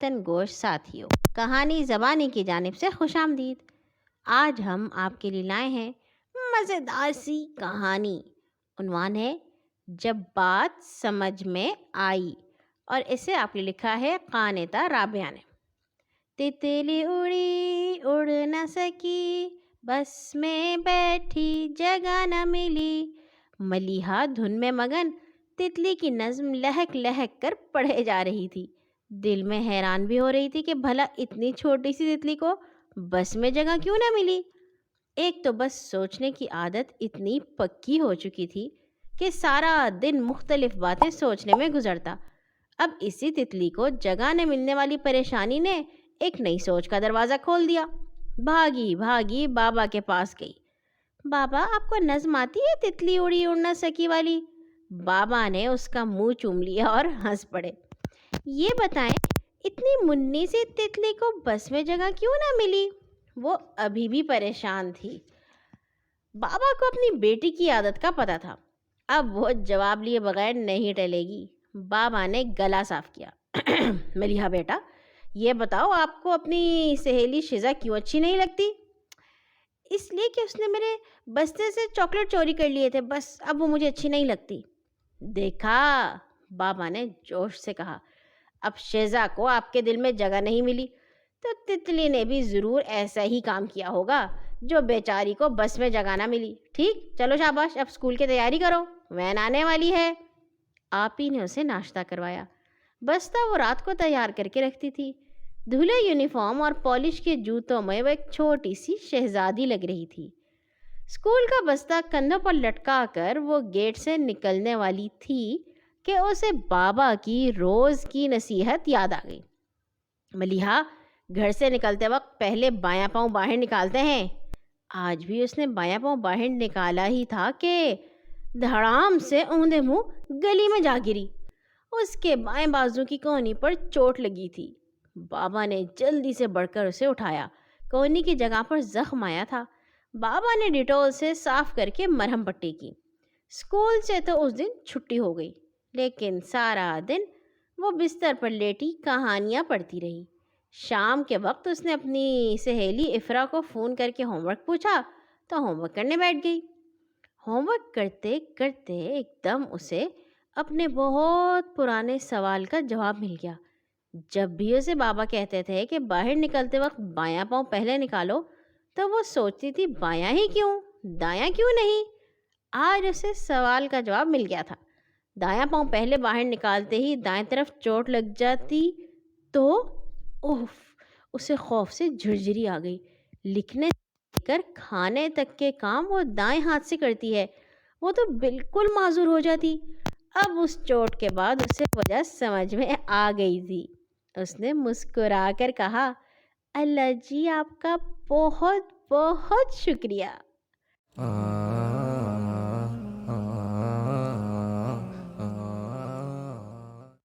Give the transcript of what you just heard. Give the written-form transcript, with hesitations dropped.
تن گوش ساتھیوں، کہانی زبانی کی جانب سے خوش آمدید۔ آج ہم آپ کے لیے لائے ہیں مزیدار سی کہانی۔ عنوان ہے جب بات سمجھ میں آئی، اور اسے آپ نے لکھا ہے قانتہ رابعہ نے۔ تتلی اڑی اڑ نہ سکی، بس میں بیٹھی جگہ نہ ملی۔ ملیحہ دھن میں مگن تتلی کی نظم لہک لہک کر پڑھے جا رہی تھی۔ دل میں حیران بھی ہو رہی تھی کہ بھلا اتنی چھوٹی سی تتلی کو بس میں جگہ کیوں نہ ملی۔ ایک تو بس سوچنے کی عادت اتنی پکی ہو چکی تھی کہ سارا دن مختلف باتیں سوچنے میں گزرتا۔ اب اسی تتلی کو جگہ نہ ملنے والی پریشانی نے ایک نئی سوچ کا دروازہ کھول دیا۔ بھاگی بھاگی بابا کے پاس گئی۔ بابا، آپ کو نظم آتی ہے تتلی اڑی اڑ نہ سکی والی؟ بابا نے اس کا منہ چوم لیا اور ہنس پڑے۔ یہ بتائیں، اتنی منی سی تتلی کو بس میں جگہ کیوں نہ ملی؟ وہ ابھی بھی پریشان تھی۔ بابا کو اپنی بیٹی کی عادت کا پتہ تھا، اب وہ جواب لیے بغیر نہیں ٹلے گی۔ بابا نے گلا صاف کیا۔ ملیحہ بیٹا، یہ بتاؤ آپ کو اپنی سہیلی شیزا کیوں اچھی نہیں لگتی؟ اس لیے کہ اس نے میرے بستے سے چاکلیٹ چوری کر لیے تھے، بس اب وہ مجھے اچھی نہیں لگتی۔ دیکھا، بابا نے جوش سے کہا، اب شیزا کو آپ کے دل میں جگہ نہیں ملی تو تتلی نے بھی ضرور ایسا ہی کام کیا ہوگا جو بیچاری کو بس میں جگہ نہ ملی۔ ٹھیک، چلو شاباش، اب اسکول کی تیاری کرو، وین آنے والی ہے۔ آپ ہی نے اسے ناشتہ کروایا۔ بستہ وہ رات کو تیار کر کے رکھتی تھی۔ دھلے یونیفارم اور پالش کے جوتوں میں وہ ایک چھوٹی سی شہزادی لگ رہی تھی۔ اسکول کا بستہ کندھوں پر لٹکا کر وہ گیٹ سے نکلنے والی تھی کہ اسے بابا کی روز کی نصیحت یاد آ گئی۔ ملیحہ، گھر سے نکلتے وقت پہلے بایاں پاؤں باہر نکالتے ہیں۔ آج بھی اس نے بایاں پاؤں باہر نکالا ہی تھا کہ دھڑام سے اوندے منہ گلی میں جا گری۔ اس کے بائیں بازو کی کونی پر چوٹ لگی تھی۔ بابا نے جلدی سے بڑھ کر اسے اٹھایا۔ کونی کی جگہ پر زخم آیا تھا۔ بابا نے ڈیٹول سے صاف کر کے مرہم پٹی کی۔ اسکول سے تو اس دن چھٹی ہو گئی، لیکن سارا دن وہ بستر پر لیٹی کہانیاں پڑھتی رہی۔ شام کے وقت اس نے اپنی سہیلی افرا کو فون کر کے ہوم ورک پوچھا تو ہوم ورک کرنے بیٹھ گئی۔ ہوم ورک کرتے کرتے ایک دم اسے اپنے بہت پرانے سوال کا جواب مل گیا۔ جب بھی اسے بابا کہتے تھے کہ باہر نکلتے وقت بایاں پاؤں پہلے نکالو تو وہ سوچتی تھی بایاں ہی کیوں، دایاں کیوں نہیں؟ آج اسے سوال کا جواب مل گیا تھا۔ دایاں پاؤں پہلے باہر نکالتے ہی دائیں طرف چوٹ لگ جاتی تو اسے خوف سے جھرجھری آ گئی۔ لکھنے سے کر کھانے تک کے کام وہ دائیں ہاتھ سے کرتی ہے، وہ تو بالکل معذور ہو جاتی۔ اب اس چوٹ کے بعد اسے وجہ سمجھ میں آ گئی تھی۔ اس نے مسکرا کر کہا، اللہ جی، آپ کا بہت بہت شکریہ۔